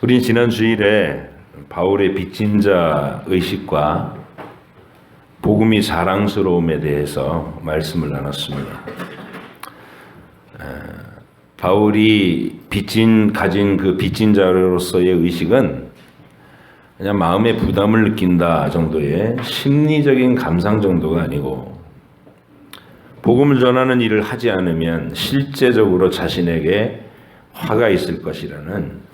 우린 지난 주일에 바울의 빚진 자 의식과 복음이 자랑스러움에 대해서 말씀을 나눴습니다. 바울이 가진 그 빚진 자로서의 의식은 그냥 마음의 부담을 느낀다 정도의 심리적인 감상 정도가 아니고, 복음을 전하는 일을 하지 않으면 실제적으로 자신에게 화가 있을 것이라는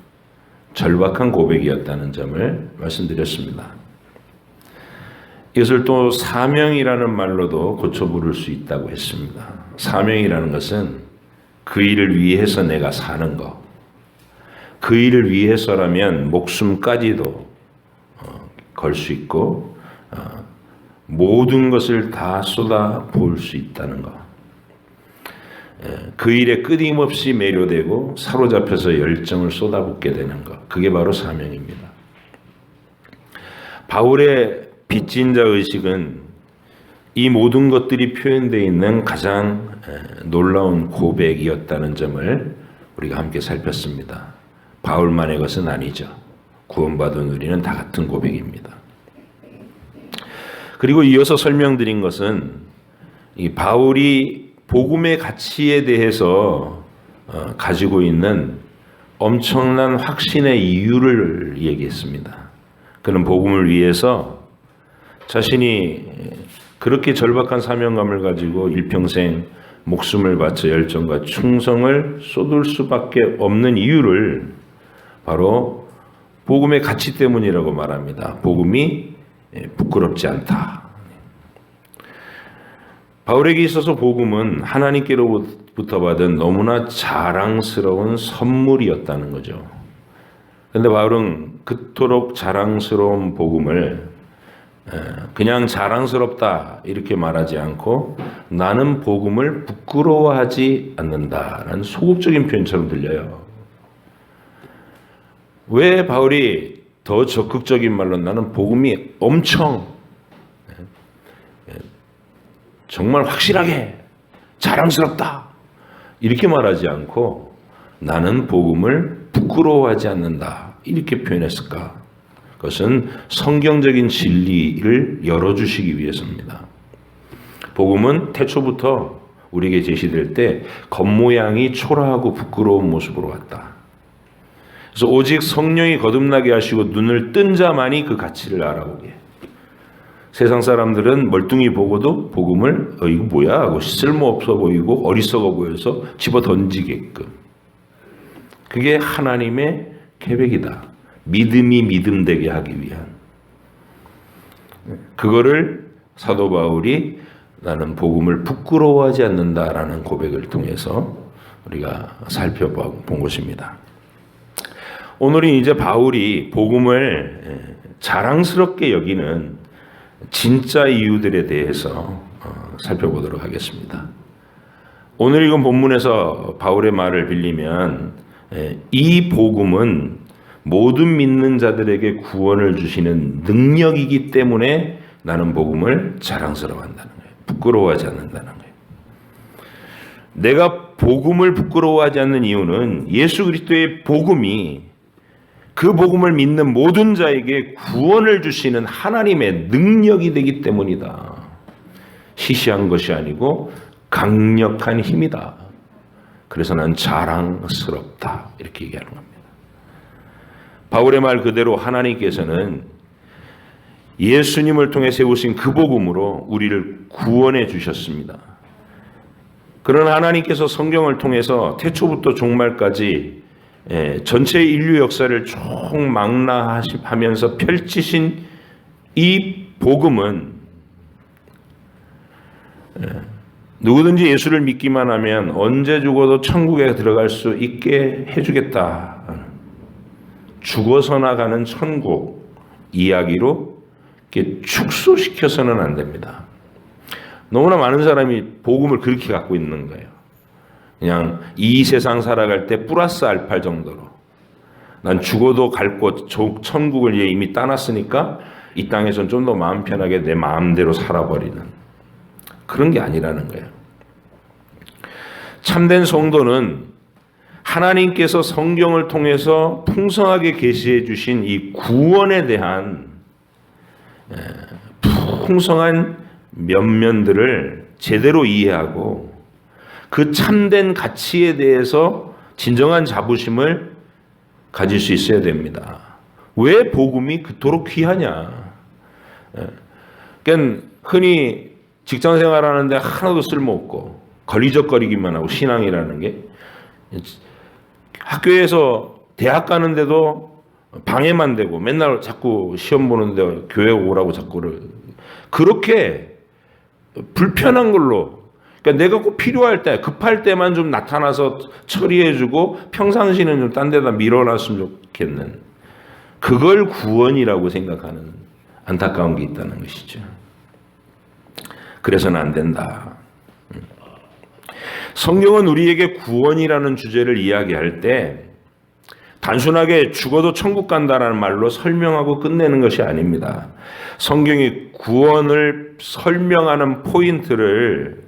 절박한 고백이었다는 점을 말씀드렸습니다. 이것을 또 사명이라는 말로도 고쳐 부를 수 있다고 했습니다. 사명이라는 것은 그 일을 위해서 내가 사는 것, 그 일을 위해서라면 목숨까지도 걸 수 있고 모든 것을 다 쏟아 부을 수 있다는 것, 그 일에 끊임없이 매료되고 사로잡혀서 열정을 쏟아붓게 되는 것, 그게 바로 사명입니다. 바울의 빚진 자 의식은 이 모든 것들이 표현되어 있는 가장 놀라운 고백이었다는 점을 우리가 함께 살폈습니다. 바울만의 것은 아니죠. 구원받은 우리는 다 같은 고백입니다. 그리고 이어서 설명드린 것은 이 바울이 복음의 가치에 대해서 가지고 있는 엄청난 확신의 이유를 얘기했습니다. 그는 복음을 위해서 자신이 그렇게 절박한 사명감을 가지고 일평생 목숨을 바쳐 열정과 충성을 쏟을 수밖에 없는 이유를 바로 복음의 가치 때문이라고 말합니다. 복음이 부끄럽지 않다. 바울에게 있어서 복음은 하나님께로부터 받은 너무나 자랑스러운 선물이었다는 거죠. 그런데 바울은 그토록 자랑스러운 복음을 그냥 자랑스럽다 이렇게 말하지 않고 나는 복음을 부끄러워하지 않는다라는 소극적인 표현처럼 들려요. 왜 바울이 더 적극적인 말로 나는 복음이 엄청 정말 확실하게 자랑스럽다 이렇게 말하지 않고 나는 복음을 부끄러워하지 않는다 이렇게 표현했을까? 그것은 성경적인 진리를 열어주시기 위해서입니다. 복음은 태초부터 우리에게 제시될 때 겉모양이 초라하고 부끄러운 모습으로 왔다. 그래서 오직 성령이 거듭나게 하시고 눈을 뜬 자만이 그 가치를 알아보게. 세상 사람들은 멀뚱히 보고도 복음을 이거 뭐야 하고 쓸모없어 보이고 어리석어 보여서 집어 던지게끔. 그게 하나님의 계획이다. 믿음이 믿음되게 하기 위한. 그거를 사도 바울이 나는 복음을 부끄러워하지 않는다라는 고백을 통해서 우리가 살펴본 것입니다. 오늘은 이제 바울이 복음을 자랑스럽게 여기는 진짜 이유들에 대해서 살펴보도록 하겠습니다. 오늘 읽은 본문에서 바울의 말을 빌리면 이 복음은 모든 믿는 자들에게 구원을 주시는 능력이기 때문에 나는 복음을 자랑스러워한다는 거예요. 부끄러워하지 않는다는 거예요. 내가 복음을 부끄러워하지 않는 이유는 예수 그리스도의 복음이 그 복음을 믿는 모든 자에게 구원을 주시는 하나님의 능력이 되기 때문이다. 시시한 것이 아니고 강력한 힘이다. 그래서 난 자랑스럽다. 이렇게 얘기하는 겁니다. 바울의 말 그대로 하나님께서는 예수님을 통해 세우신 그 복음으로 우리를 구원해 주셨습니다. 그러나 하나님께서 성경을 통해서 태초부터 종말까지 전체 인류 역사를 총망라하면서 펼치신 이 복음은 누구든지 예수를 믿기만 하면 언제 죽어도 천국에 들어갈 수 있게 해주겠다. 죽어서나 가는 천국 이야기로 이렇게 축소시켜서는 안 됩니다. 너무나 많은 사람이 복음을 그렇게 갖고 있는 거예요. 그냥 이 세상 살아갈 때 플러스 알파 정도로 난 죽어도 갈 곳 천국을 이미 따놨으니까 이 땅에선 좀 더 마음 편하게 내 마음대로 살아버리는 그런 게 아니라는 거예요. 참된 성도는 하나님께서 성경을 통해서 풍성하게 계시해 주신 이 구원에 대한 풍성한 면면들을 제대로 이해하고 그 참된 가치에 대해서 진정한 자부심을 가질 수 있어야 됩니다. 왜 복음이 그토록 귀하냐? 그러니까 흔히 직장 생활하는데 하나도 쓸모없고 걸리적거리기만 하고 신앙이라는 게 학교에서 대학 가는데도 방해만 되고 맨날 자꾸 시험 보는데 교회 오라고 자꾸를 그렇게 불편한 걸로 그러니까 내가 꼭 필요할 때 급할 때만 좀 나타나서 처리해주고 평상시는 좀 딴 데다 밀어놨으면 좋겠는 그걸 구원이라고 생각하는 안타까운 게 있다는 것이죠. 그래서는 안 된다. 성경은 우리에게 구원이라는 주제를 이야기할 때 단순하게 죽어도 천국 간다라는 말로 설명하고 끝내는 것이 아닙니다. 성경이 구원을 설명하는 포인트를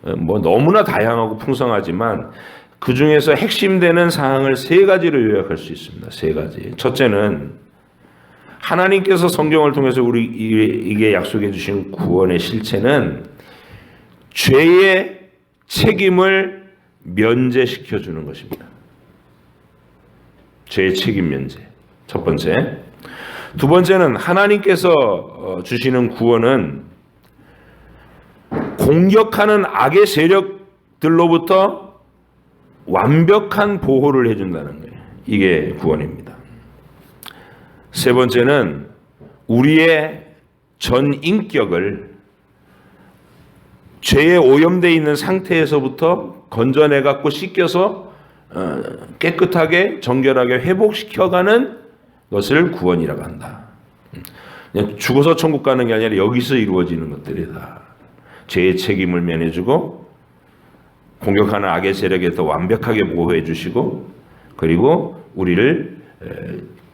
너무나 다양하고 풍성하지만 그 중에서 핵심되는 사항을 세 가지로 요약할 수 있습니다. 세 가지. 첫째는 하나님께서 성경을 통해서 우리에게 약속해 주신 구원의 실체는 죄의 책임을 면제시켜 주는 것입니다. 죄의 책임 면제. 첫 번째. 두 번째는 하나님께서 주시는 구원은 공격하는 악의 세력들로부터 완벽한 보호를 해준다는 거예요. 이게 구원입니다. 세 번째는 우리의 전 인격을 죄에 오염되어 있는 상태에서부터 건져내갖고 씻겨서 깨끗하게 정결하게 회복시켜가는 것을 구원이라고 한다. 그냥 죽어서 천국 가는 게 아니라 여기서 이루어지는 것들이다. 죄의 책임을 면해주고 공격하는 악의 세력에 더 완벽하게 보호해 주시고 그리고 우리를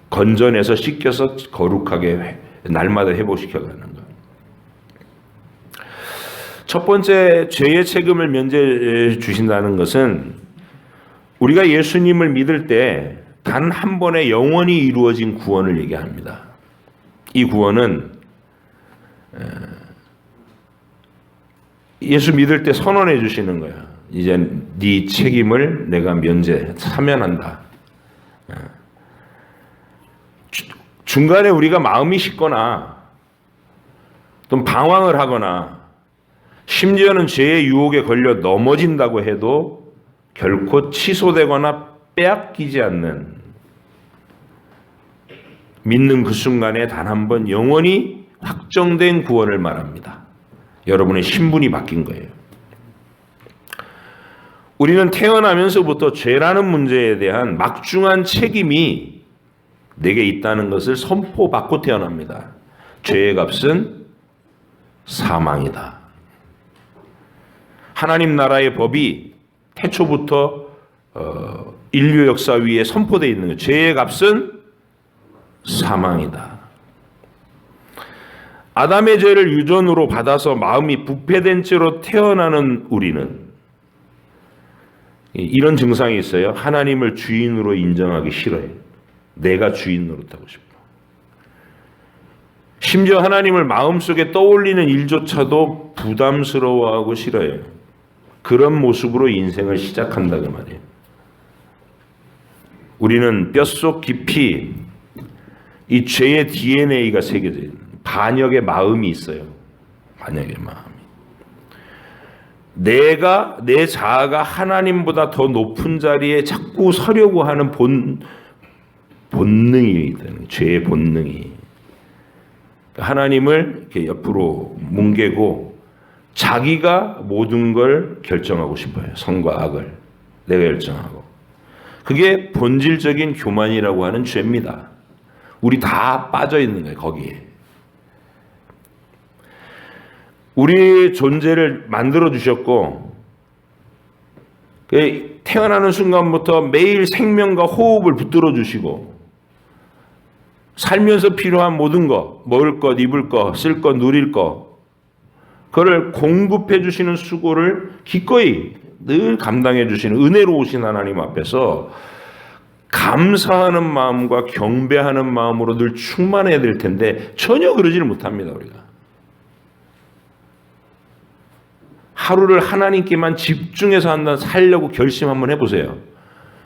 건져내서 씻겨서 거룩하게 날마다 회복시켜가는 것. 첫 번째 죄의 책임을 면제해 주신다는 것은 우리가 예수님을 믿을 때 단 한 번에 영원히 이루어진 구원을 얘기합니다. 이 구원은 예수 믿을 때 선언해 주시는 거야. 이제 네 책임을 내가 사면한다. 중간에 우리가 마음이 식거나 또 방황을 하거나 심지어는 죄의 유혹에 걸려 넘어진다고 해도 결코 취소되거나 빼앗기지 않는 믿는 그 순간에 단 한 번 영원히 확정된 구원을 말합니다. 여러분의 신분이 바뀐 거예요. 우리는 태어나면서부터 죄라는 문제에 대한 막중한 책임이 내게 있다는 것을 선포받고 태어납니다. 죄의 값은 사망이다. 하나님 나라의 법이 태초부터 인류 역사 위에 선포되어 있는 거예요. 죄의 값은 사망이다. 아담의 죄를 유전으로 받아서 마음이 부패된 채로 태어나는 우리는 이런 증상이 있어요. 하나님을 주인으로 인정하기 싫어요. 내가 주인 노릇하고 싶어. 심지어 하나님을 마음속에 떠올리는 일조차도 부담스러워하고 싫어요. 그런 모습으로 인생을 시작한다 그 말이에요. 우리는 뼛속 깊이 이 죄의 DNA가 새겨져 있는 반역의 마음이 있어요. 반역의 마음이. 내 자아가 하나님보다 더 높은 자리에 자꾸 서려고 하는 본능이 있다는 죄의 본능이. 하나님을 이렇게 옆으로 뭉개고 자기가 모든 걸 결정하고 싶어요. 선과 악을 내가 결정하고. 그게 본질적인 교만이라고 하는 죄입니다. 우리 다 빠져 있는 거예요. 거기에. 우리의 존재를 만들어 주셨고 태어나는 순간부터 매일 생명과 호흡을 붙들어 주시고 살면서 필요한 모든 것, 먹을 것, 입을 것, 쓸 것, 누릴 것 그걸 공급해 주시는 수고를 기꺼이 늘 감당해 주시는 은혜로우신 하나님 앞에서 감사하는 마음과 경배하는 마음으로 늘 충만해야 될 텐데 전혀 그러지를 못합니다. 우리가 하루를 하나님께만 집중해서 살려고 결심 한번 해보세요.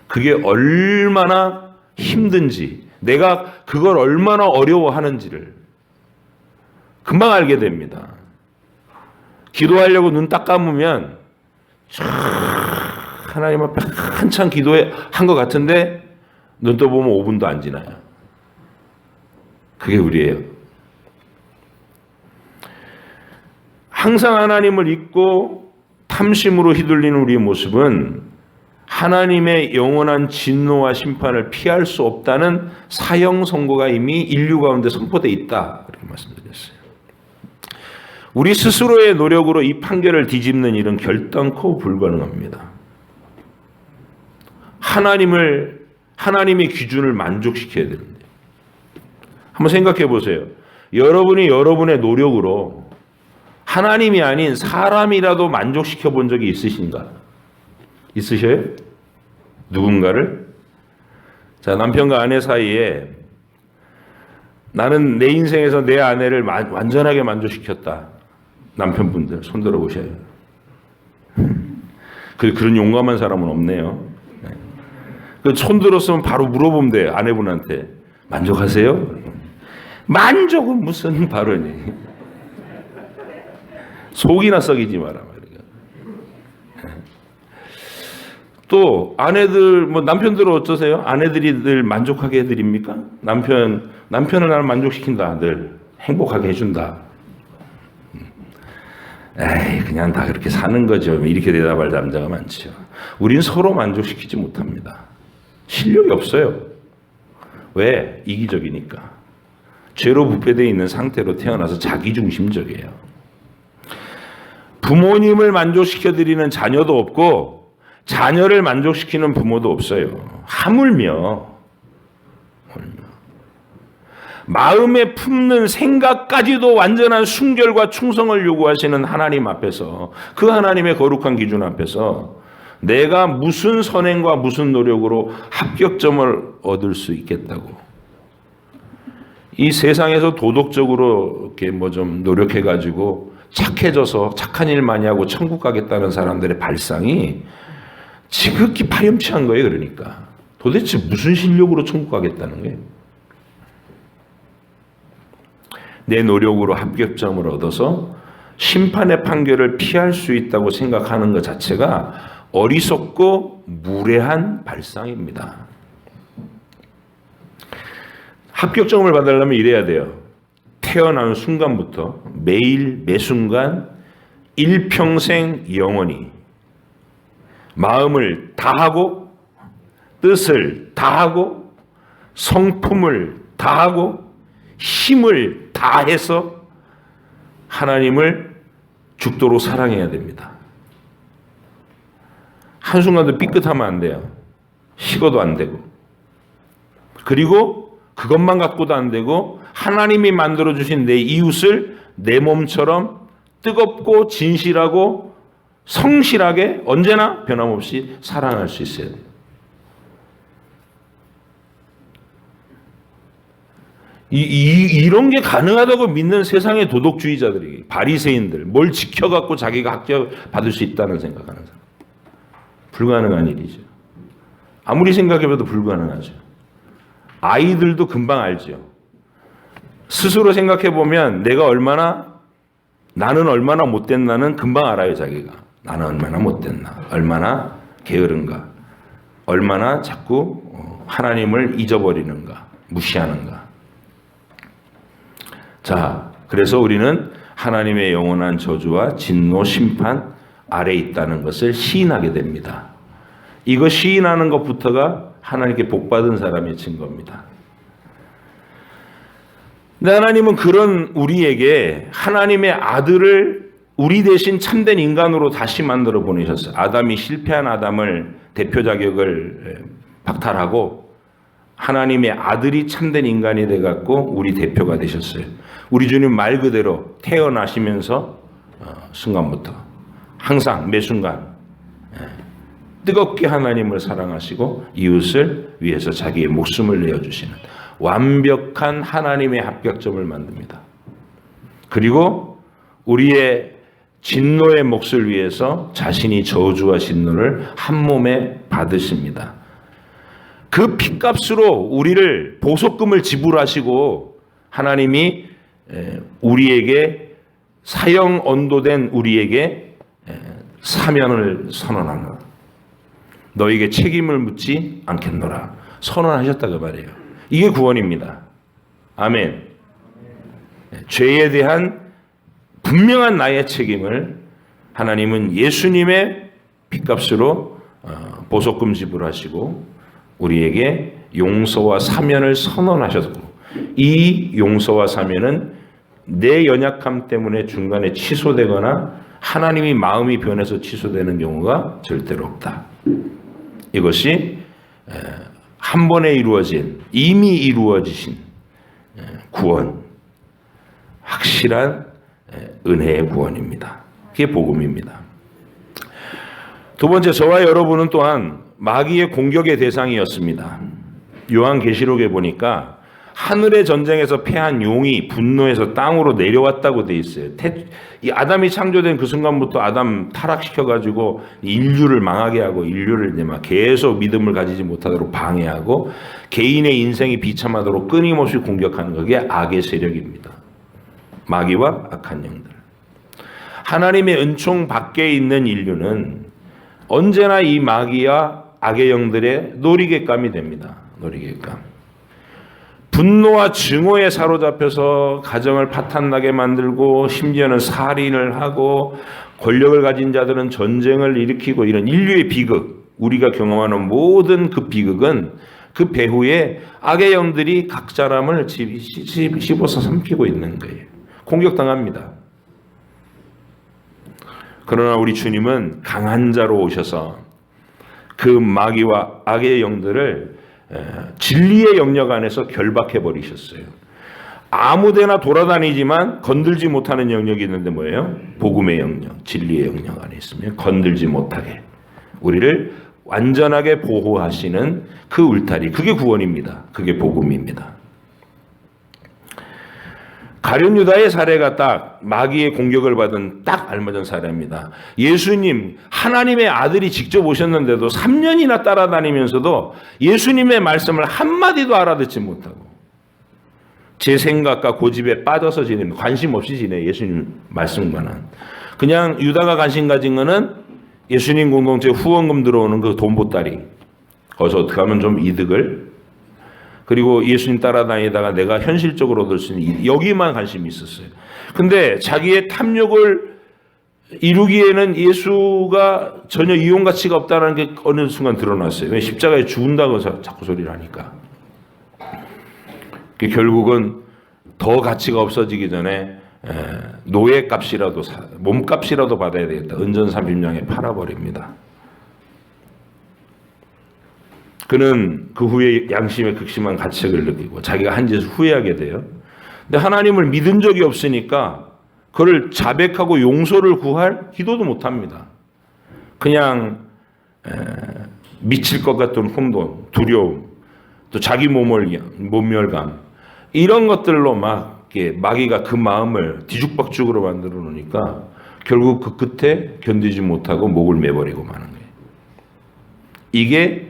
그게 얼마나 힘든지, 내가 그걸 얼마나 어려워하는지를 금방 알게 됩니다. 기도하려고 눈 딱 감으면 하나님 앞에 한참 기도한 것 같은데 눈 떠보면 5분도 안 지나요. 그게 우리예요. 항상 하나님을 잊고 탐심으로 휘둘리는 우리의 모습은 하나님의 영원한 진노와 심판을 피할 수 없다는 사형 선고가 이미 인류 가운데 선포되어 있다. 그렇게 말씀드렸어요. 우리 스스로의 노력으로 이 판결을 뒤집는 일은 결단코 불가능합니다. 하나님의 기준을 만족시켜야 되는데. 한번 생각해 보세요. 여러분이 여러분의 노력으로 하나님이 아닌 사람이라도 만족시켜 본 적이 있으신가? 있으셔요? 누군가를? 자, 남편과 아내 사이에 나는 내 인생에서 내 아내를 완전하게 만족시켰다. 남편분들 손 들어 보셔요. 그런 용감한 사람은 없네요. 손 들었으면 바로 물어보면 돼요. 아내분한테. 만족하세요? 만족은 무슨 발언이. 속이나 썩이지 마라. 또 아내들, 남편들은 어떠세요? 아내들이 늘 만족하게 해드립니까? 남편을 나는 만족시킨다. 늘 행복하게 해준다. 에이, 그냥 다 그렇게 사는 거죠. 이렇게 대답할 남자가 많죠. 우린 서로 만족시키지 못합니다. 실력이 없어요. 왜? 이기적이니까. 죄로 부패되어 있는 상태로 태어나서 자기중심적이에요. 부모님을 만족시켜드리는 자녀도 없고 자녀를 만족시키는 부모도 없어요. 하물며 마음에 품는 생각까지도 완전한 순결과 충성을 요구하시는 하나님 앞에서, 그 하나님의 거룩한 기준 앞에서 내가 무슨 선행과 무슨 노력으로 합격점을 얻을 수 있겠다고. 이 세상에서 도덕적으로 이렇게 좀 노력해가지고 착해져서 착한 일 많이 하고 천국 가겠다는 사람들의 발상이 지극히 파렴치한 거예요. 그러니까 도대체 무슨 실력으로 천국 가겠다는 거예요? 내 노력으로 합격점을 얻어서 심판의 판결을 피할 수 있다고 생각하는 것 자체가 어리석고 무례한 발상입니다. 합격점을 받으려면 이래야 돼요. 태어나는 순간부터 매일 매순간 일평생 영원히 마음을 다하고 뜻을 다하고 성품을 다하고 힘을 다해서 하나님을 죽도록 사랑해야 됩니다. 한순간도 삐끗하면 안 돼요. 식어도 안 되고. 그리고 그것만 갖고도 안 되고 하나님이 만들어주신 내 이웃을 내 몸처럼 뜨겁고 진실하고 성실하게 언제나 변함없이 사랑할 수 있어야 돼요. 이런 게 가능하다고 믿는 세상의 도덕주의자들이, 바리새인들, 뭘 지켜갖고 자기가 합격 받을 수 있다는 생각하는 사람. 불가능한 일이죠. 아무리 생각해봐도 불가능하죠. 아이들도 금방 알죠. 스스로 생각해보면 나는 얼마나 못됐나는 금방 알아요. 자기가. 나는 얼마나 못됐나, 얼마나 게으른가, 얼마나 자꾸 하나님을 잊어버리는가, 무시하는가. 자, 그래서 우리는 하나님의 영원한 저주와 진노, 심판 아래에 있다는 것을 시인하게 됩니다. 이거 시인하는 것부터가 하나님께 복받은 사람의 증거입니다. 근데 하나님은 그런 우리에게 하나님의 아들을 우리 대신 참된 인간으로 다시 만들어 보내셨어요. 아담이 실패한 아담을 대표 자격을 박탈하고 하나님의 아들이 참된 인간이 돼갖고 우리 대표가 되셨어요. 우리 주님 말 그대로 태어나시면서 순간부터 항상 매 순간 뜨겁게 하나님을 사랑하시고 이웃을 위해서 자기의 목숨을 내어주시는 완벽한 하나님의 합격점을 만듭니다. 그리고 우리의 진노의 몫을 위해서 자신이 저주와 진노를 한 몸에 받으십니다. 그 핏값으로 우리를 보석금을 지불하시고 하나님이 우리에게 사형 언도된 우리에게 사면을 선언하노라. 너에게 책임을 묻지 않겠노라. 선언하셨다고 말이에요. 이게 구원입니다. 아멘. 죄에 대한 분명한 나의 책임을 하나님은 예수님의 핏값으로 보석금 지불하시고 우리에게 용서와 사면을 선언하셨고 이 용서와 사면은 내 연약함 때문에 중간에 취소되거나 하나님이 마음이 변해서 취소되는 경우가 절대로 없다. 이것이 한 번에 이루어진 이미 이루어지신 구원, 확실한 은혜의 구원입니다. 그게 복음입니다. 두 번째, 저와 여러분은 또한 마귀의 공격의 대상이었습니다. 요한계시록에 보니까 하늘의 전쟁에서 패한 용이 분노해서 땅으로 내려왔다고 돼 있어요. 이 아담이 창조된 그 순간부터 아담 타락시켜가지고 인류를 망하게 하고 인류를 이제 막 계속 믿음을 가지지 못하도록 방해하고 개인의 인생이 비참하도록 끊임없이 공격하는 그게 악의 세력입니다. 마귀와 악한 영들. 하나님의 은총 밖에 있는 인류는 언제나 이 마귀와 악의 영들의 놀이객감이 됩니다. 놀이객감. 분노와 증오에 사로잡혀서 가정을 파탄나게 만들고 심지어는 살인을 하고 권력을 가진 자들은 전쟁을 일으키고 이런 인류의 비극, 우리가 경험하는 모든 그 비극은 그 배후에 악의 영들이 각 사람을 씹어서 삼키고 있는 거예요. 공격당합니다. 그러나 우리 주님은 강한 자로 오셔서 그 마귀와 악의 영들을 진리의 영역 안에서 결박해 버리셨어요. 아무데나 돌아다니지만 건들지 못하는 영역이 있는데 뭐예요? 복음의 영역, 진리의 영역 안에 있으면 건들지 못하게 우리를 완전하게 보호하시는 그 울타리, 그게 구원입니다. 그게 복음입니다. 가룟 유다의 사례가 딱 마귀의 공격을 받은 딱 알맞은 사례입니다. 예수님, 하나님의 아들이 직접 오셨는데도 3년이나 따라다니면서도 예수님의 말씀을 한마디도 알아듣지 못하고 제 생각과 고집에 빠져서 지내는, 관심 없이 지내. 예수님 말씀과는 그냥 유다가 관심 가진 거는 예수님 공동체 후원금 들어오는 그 돈 보따리, 거기서 어떻게 하면 좀 이득을, 그리고 예수님 따라다니다가 내가 현실적으로 얻을 수 있는 여기만 관심이 있었어요. 근데 자기의 탐욕을 이루기에는 예수가 전혀 이용 가치가 없다는 게 어느 순간 드러났어요. 십자가에 죽는다고 자꾸 소리를 하니까. 결국은 더 가치가 없어지기 전에 노예값이라도 몸값이라도 받아야 되겠다. 은전 30냥에 팔아버립니다. 그는 그 후에 양심의 극심한 가책을 느끼고 자기가 한 짓을 후회하게 돼요. 근데 하나님을 믿은 적이 없으니까 그를 자백하고 용서를 구할 기도도 못합니다. 그냥 미칠 것 같은 혼돈, 두려움, 또 자기 모멸감 이런 것들로 막 마귀가 그 마음을 뒤죽박죽으로 만들어 놓으니까 결국 그 끝에 견디지 못하고 목을 매버리고 마는 거예요. 이게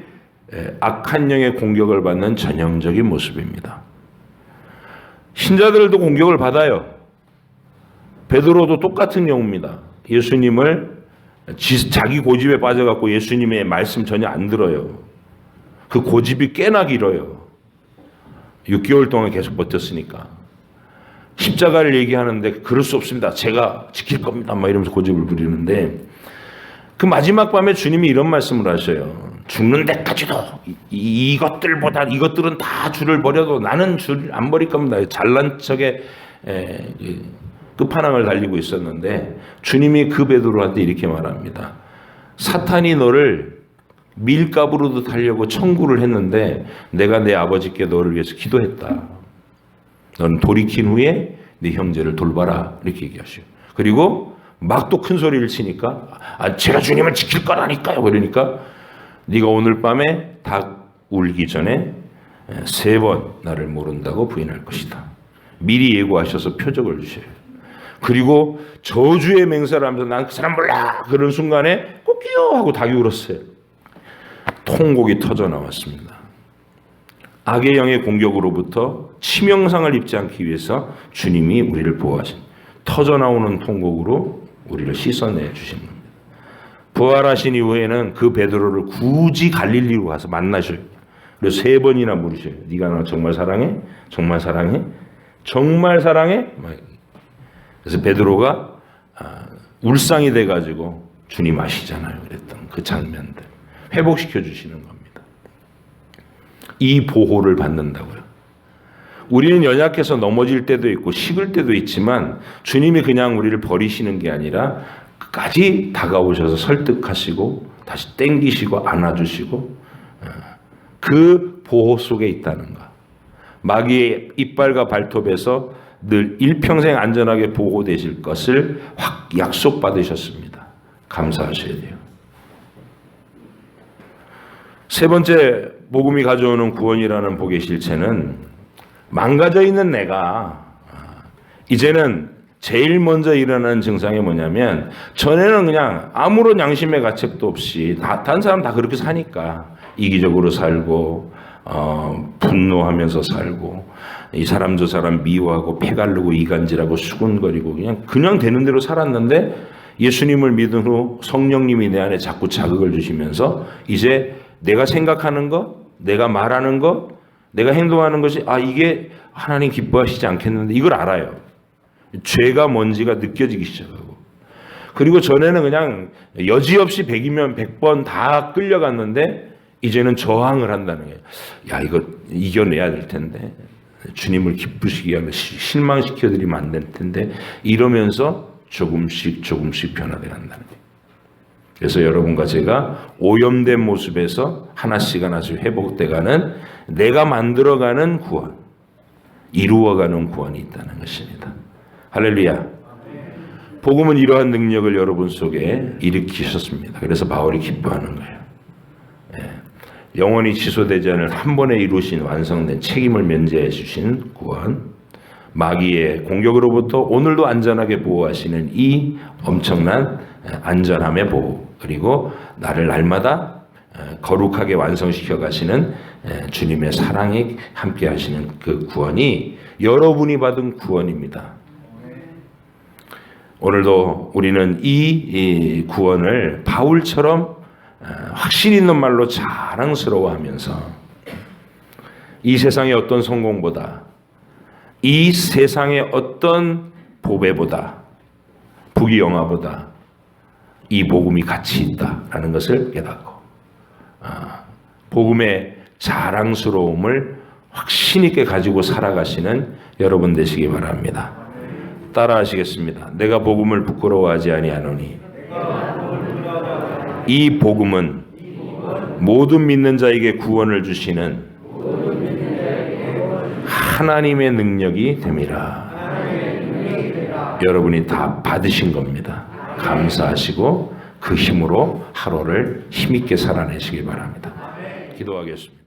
악한 영의 공격을 받는 전형적인 모습입니다. 신자들도 공격을 받아요. 베드로도 똑같은 경우입니다. 예수님을 자기 고집에 빠져갖고 예수님의 말씀 전혀 안 들어요. 그 고집이 꽤나 길어요. 6개월 동안 계속 버텼으니까. 십자가를 얘기하는데 그럴 수 없습니다. 제가 지킬 겁니다. 막 이러면서 고집을 부리는데 그 마지막 밤에 주님이 이런 말씀을 하셔요. 죽는 데까지도 이것들은 다 주를 버려도 나는 주를 안 버릴 겁니다. 잘난 척에 끝판왕을 달리고 있었는데 주님이 그 베드로한테 이렇게 말합니다. 사탄이 너를 밀가부로도 달려고 청구를 했는데 내가 내 아버지께 너를 위해서 기도했다. 넌 돌이킨 후에 네 형제를 돌봐라. 이렇게 얘기하셔요. 그리고 막 또 큰 소리를 치니까 제가 주님을 지킬 거라니까요. 그러니까 네가 오늘 밤에 닭 울기 전에 3번 나를 모른다고 부인할 것이다. 미리 예고하셔서 표적을 주셔요. 그리고 저주의 맹세를 하면서 난 그 사람 몰라 그런 순간에 꼭기요 하고 닭이 울었어요. 통곡이 터져 나왔습니다. 악의 영의 공격으로부터 치명상을 입지 않기 위해서 주님이 우리를 보호하신 터져 나오는 통곡으로 우리를 씻어내 주신 겁니다. 부활하신 이후에는 그 베드로를 굳이 갈릴리로 가서 만나셔요. 그래서 3번이나 물으셔요. 네가 나 정말 사랑해? 정말 사랑해? 정말 사랑해? 그래서 베드로가 울상이 돼가지고 주님 아시잖아요. 그랬던 그 장면들 회복시켜 주시는 겁니다. 이 보호를 받는다고요. 우리는 연약해서 넘어질 때도 있고 식을 때도 있지만 주님이 그냥 우리를 버리시는 게 아니라 끝까지 다가오셔서 설득하시고 다시 땡기시고 안아주시고 그 보호 속에 있다는 것. 마귀의 이빨과 발톱에서 늘 일평생 안전하게 보호되실 것을 확 약속받으셨습니다. 감사하셔야 돼요. 3번째 복음이 가져오는 구원이라는 복의 실체는 망가져 있는 내가 이제는 제일 먼저 일어나는 증상이 뭐냐면 전에는 그냥 아무런 양심의 가책도 없이 다른 사람 다 그렇게 사니까 이기적으로 살고 분노하면서 살고 이 사람 저 사람 미워하고 패갈르고 이간질하고 수군거리고 그냥 되는 대로 살았는데 예수님을 믿은 후 성령님이 내 안에 자꾸 자극을 주시면서 이제 내가 생각하는 것, 내가 말하는 것, 내가 행동하는 것이 이게 하나님 기뻐하시지 않겠는데 이걸 알아요. 죄가 뭔지가 느껴지기 시작하고 그리고 전에는 그냥 여지없이 100이면 100번 다 끌려갔는데 이제는 저항을 한다는 거예요. 이거 이겨내야 될 텐데 주님을 기쁘시게 하면 실망시켜드리면 안 될 텐데 이러면서 조금씩 변화돼 간다는 거예요. 그래서 여러분과 제가 오염된 모습에서 하나씩 회복돼가는 내가 만들어가는 구원, 이루어가는 구원이 있다는 것입니다. 할렐루야. 복음은 이러한 능력을 여러분 속에 일으키셨습니다. 그래서 바울이 기뻐하는 거예요. 영원히 취소되지 않을 한 번에 이루신 완성된 책임을 면제해 주신 구원, 마귀의 공격으로부터 오늘도 안전하게 보호하시는 이 엄청난 안전함의 보호, 그리고 나를 날마다 거룩하게 완성시켜 가시는 주님의 사랑에 함께 하시는 그 구원이 여러분이 받은 구원입니다. 오늘도 우리는 이 구원을 바울처럼 확신 있는 말로 자랑스러워하면서 이 세상의 어떤 성공보다 이 세상의 어떤 보배보다 부귀영화보다 이 복음이 가치 있다라는 것을 깨닫고 복음의 자랑스러움을 확신 있게 가지고 살아가시는 여러분 되시기 바랍니다. 따라하시겠습니다. 내가 복음을 부끄러워하지 아니하노니 이 복음은 모든 믿는 자에게 구원을 주시는 하나님의 능력이 됨이라. 여러분이 다 받으신 겁니다. 감사하시고 그 힘으로 하루를 힘있게 살아내시기 바랍니다. 기도하겠습니다.